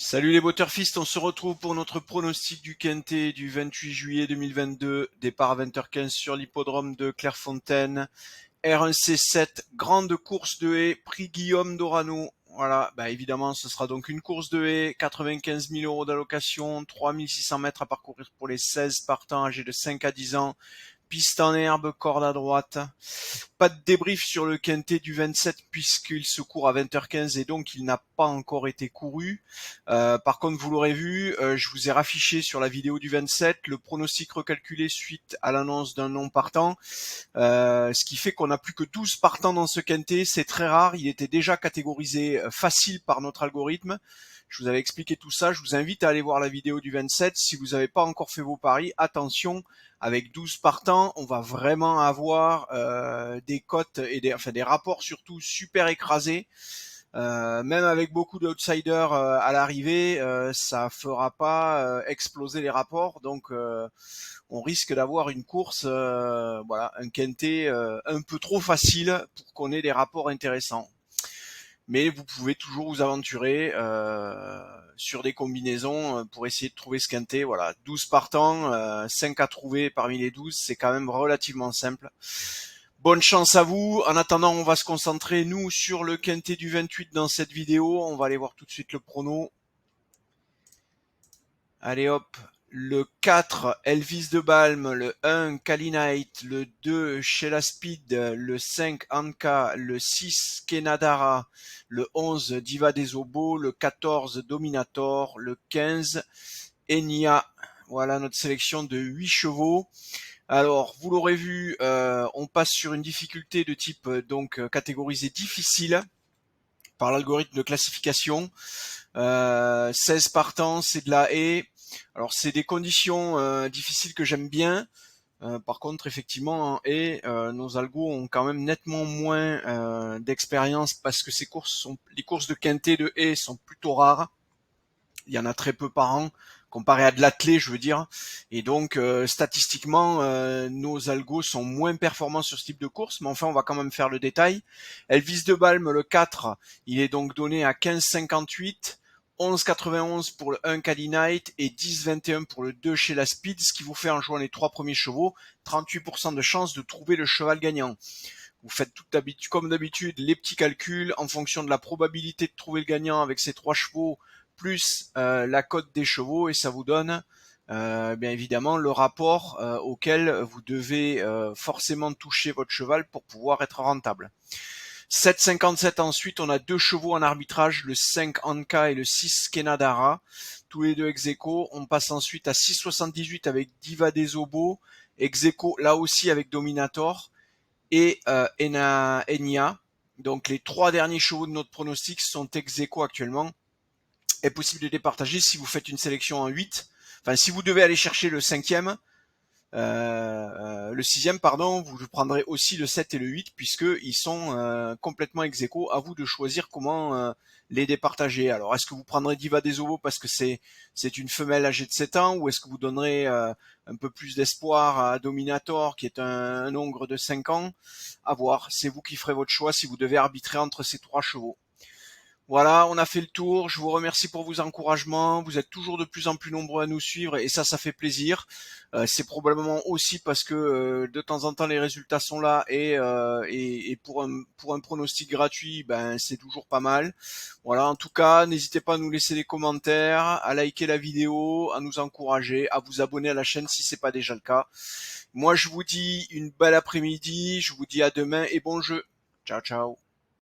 Salut les Butterfist, on se retrouve pour notre pronostic du Quintet du 28 juillet 2022, départ à 20h15 sur l'hippodrome de Clairefontaine, R1C7, grande course de haies, prix Guillaume Dorano. Voilà, évidemment ce sera donc une course de haies, 95 000 euros d'allocation, 3600 mètres à parcourir pour les 16 partants âgés de 5 à 10 ans, piste en herbe, corde à droite. Pas de débrief sur le quintet du 27 puisqu'il se court à 20h15 et donc il n'a pas encore été couru. Par contre, vous l'aurez vu, je vous ai raffiché sur la vidéo du 27 le pronostic recalculé suite à l'annonce d'un non partant. Ce qui fait qu'on n'a plus que 12 partants dans ce quintet. C'est très rare, il était déjà catégorisé facile par notre algorithme. Je vous avais expliqué tout ça, je vous invite à aller voir la vidéo du 27. Si vous n'avez pas encore fait vos paris, attention, avec 12 partants, on va vraiment avoir des cotes et des rapports surtout super écrasés. Même avec beaucoup d'outsiders à l'arrivée, ça fera pas exploser les rapports. Donc on risque d'avoir une course, un quintet un peu trop facile pour qu'on ait des rapports intéressants. Mais vous pouvez toujours vous aventurer sur des combinaisons pour essayer de trouver ce quintet. Voilà, 12 partants, 5 à trouver parmi les 12, c'est quand même relativement simple. Bonne chance à vous. En attendant, on va se concentrer, nous, sur le quintet du 28 dans cette vidéo. On va aller voir tout de suite le prono. Allez hop, le 4, Elvis de Balme, le 1, Kalinite, le 2, Sheila Speed, le 5, Anka, le 6, Kenadara, le 11, Diva des Obos, le 14, Dominator, le 15, Enya. Voilà notre sélection de 8 chevaux. Alors, vous l'aurez vu, on passe sur une difficulté de type catégorisé difficile par l'algorithme de classification. 16 partants, c'est de la haie. Alors c'est des conditions difficiles que j'aime bien. Par contre, effectivement, en haie, nos algos ont quand même nettement moins d'expérience parce que les courses de quintet de haie sont plutôt rares. Il y en a très peu par an, comparé à de l'athlé, je veux dire. Et donc, statistiquement, nos algos sont moins performants sur ce type de course, mais enfin, on va quand même faire le détail. Elvis de Balme, le 4, il est donc donné à 15,58, 11,91 pour le 1 Kalinite et 10,21 pour le 2 chez la Speed, ce qui vous fait en jouant les 3 premiers chevaux, 38% de chance de trouver le cheval gagnant. Vous faites comme d'habitude les petits calculs en fonction de la probabilité de trouver le gagnant avec ces 3 chevaux plus la cote des chevaux et ça vous donne bien évidemment le rapport auquel vous devez forcément toucher votre cheval pour pouvoir être rentable. 7,57 ensuite, on a 2 chevaux en arbitrage, le 5 Anka et le 6 Kenadara, tous les deux ex-aequo. On passe ensuite à 6,78 avec Diva des Obos, ex-aequo là aussi avec Dominator et Enya. Donc les 3 derniers chevaux de notre pronostic sont ex-aequo actuellement. Est possible de départager si vous faites une sélection en 8. Enfin, si vous devez aller chercher le 5e, le 6e, pardon, vous prendrez aussi le 7 et le 8 puisqu'ils sont complètement ex-aequo. À vous de choisir comment les départager. Alors, est-ce que vous prendrez Diva des Ovos parce que c'est une femelle âgée de 7 ans ou est-ce que vous donnerez un peu plus d'espoir à Dominator qui est un ongre de 5 ans? À voir, c'est vous qui ferez votre choix si vous devez arbitrer entre ces 3 chevaux. Voilà, on a fait le tour. Je vous remercie pour vos encouragements. Vous êtes toujours de plus en plus nombreux à nous suivre et ça fait plaisir. C'est probablement aussi parce que de temps en temps les résultats sont là et pour un pronostic gratuit, c'est toujours pas mal. Voilà, en tout cas, n'hésitez pas à nous laisser des commentaires, à liker la vidéo, à nous encourager, à vous abonner à la chaîne si c'est pas déjà le cas. Moi, je vous dis une belle après-midi. Je vous dis à demain et bon jeu. Ciao, ciao.